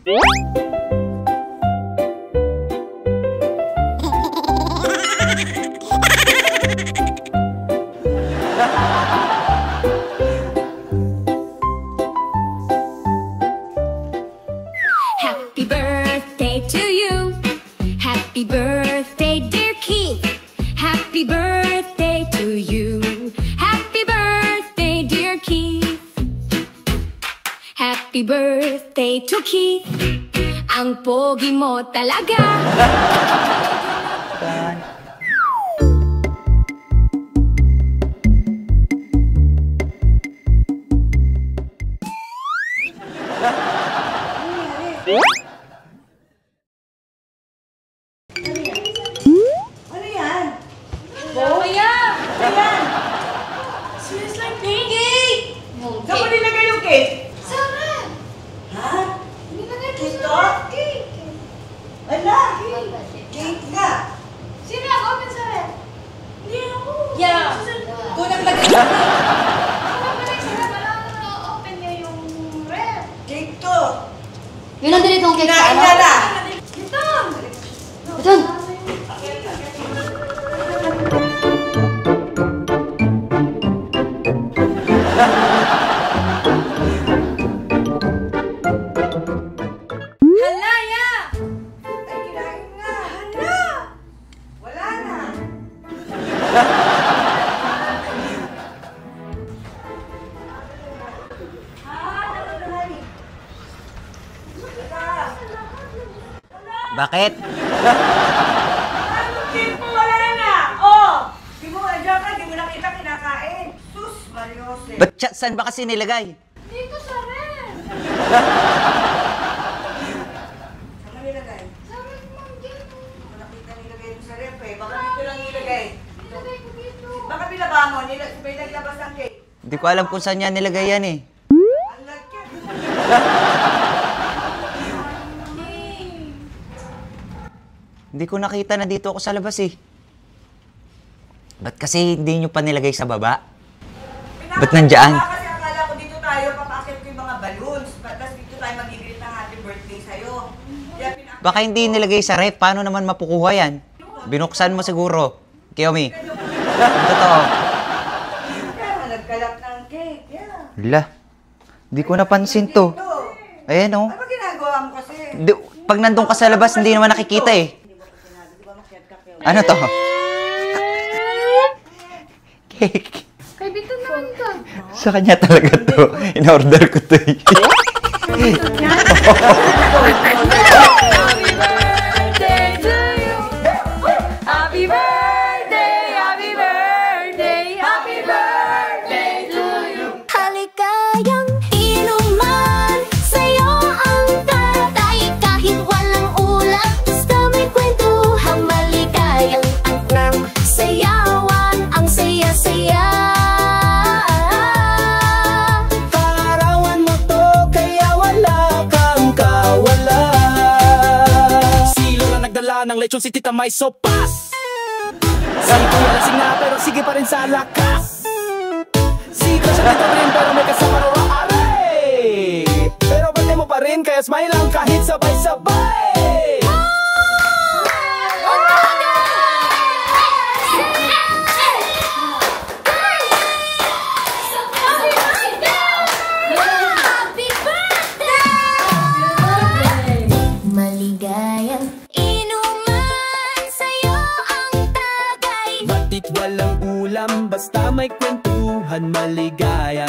Happy birthday to you. Happy birthday, dear Keith. Happy birthday to you. Happy birthday, dear Keith. Happy birthday to Keith. Ang pogi mo talaga. Ano yan? Kuya! Ayan! Smells like cake! Cake! Saan mo nilagay yung cake? Sarap! Ha? Nilagay ko Ito? sa cake. Ala! Cake nga! Sino ako? Open sa rep. Hindi ako. Yeah. Kung naglagay yung cake. Sarap na lang sa rep. Alam mo na open niya yung rep. Cake to! Yun ang dinitong cake sa Kinain ano? na na! Ito! Ito! Hala, ya! Ay, kinain nga! Hala! Wala na! Bakit? Cake mo, wala na! Oh! Di mo, andiyan ka, di mo nakita kinakain. Sus, Mariose. Ba't saan ba kasi nilagay? Dito sa rep. Saan mo nilagay? Sa rep mo dito. Di mo nakita nilagay mo sa rep eh. Baka dito lang nilagay. Nilagay ko dito. Baka binaba mo, may naglabas ng cake. Hindi ko alam kung saan niya nilagay yan eh. Ang lagyan. Hindi ko nakita na dito ako sa labas eh. Ba't kasi hindi nyo pa nilagay sa baba? Ba't nandiyan? Kasi akala ko dito tayo, papakit ko yung mga balloons. Tapos dito tayo mag-greet ng happy birthday sa'yo. Kaya Baka hindi nilagay sa ref. Paano naman mapukuha yan? Binuksan mo siguro. Kiyomi. Totoo. Kaya nagkalat ng cake. Yeah. Hala. Hindi ko napansin to. Ayan oh. Ano ba ginagawa mo kasi? Pag nandun ka sa labas, hindi naman nakikita eh. Di ba makyat ka kayo? Ano to? Cake. Kay Bito naman to. Sa kanya talaga to. In-order ko to eh. Happy birthday to you. Happy birthday, happy birthday, happy birthday to you. Haligayang inuman, sa'yo ang tatay. Kahit walang ulam, basta may kwentuhang maligayang ang sayawan, ang saya-saya. Kaarawan mo to, kaya wala kang kawala. Silo na nagdala ng lechon si Tita May sopas. Si Kuya lasing na pero sige pa rin sa lakas. Si Crush dito rin pero may kasama raw aray. Pero bate mo pa rin kaya smile lang kahit sabay-sabay. Happy birthday! Maligayang inuman, sa'yo ang tagay. Batit walang ulam basta may kwentuhan maligaya.